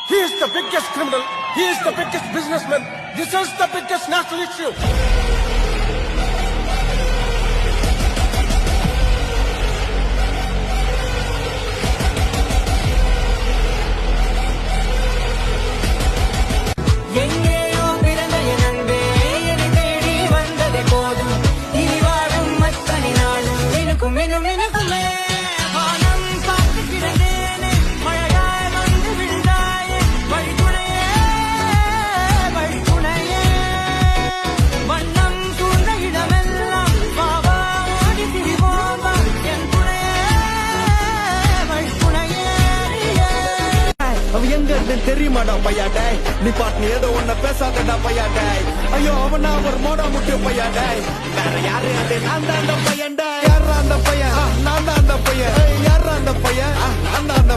He is the biggest criminal. He is the biggest businessman. This is the biggest national issue. எங்கேயோ பிறந்த என் அன்பே என்னை தேடி வந்ததே போதும் இனி வாழும் அத்தனை நாளும் எனக்குமே வானம் பார்த்து கிடந்தேனே மழையாய் வந்து விழுந்தாயே வழித்துணையே வண்ணம் சூழ்ந்த இடமெல்லாம் பாவா ஓடி திரிவோம் வா என் வழித்துணையே அவ எங்க இருந்து தெரியுமாடா பையாடே நீ பாட்டு ஏதோ ஒன்ன பேசாதடா பையாடே ஐயோ அவனா ஒரு மோடா முட்டிய பையாடே வேற யாரு அது நான் தான் அந்த பையன்டா யாரா அந்த பையன் நான் தான் அந்த பையன் யாரா அந்த பையன் நான் தான் அந்த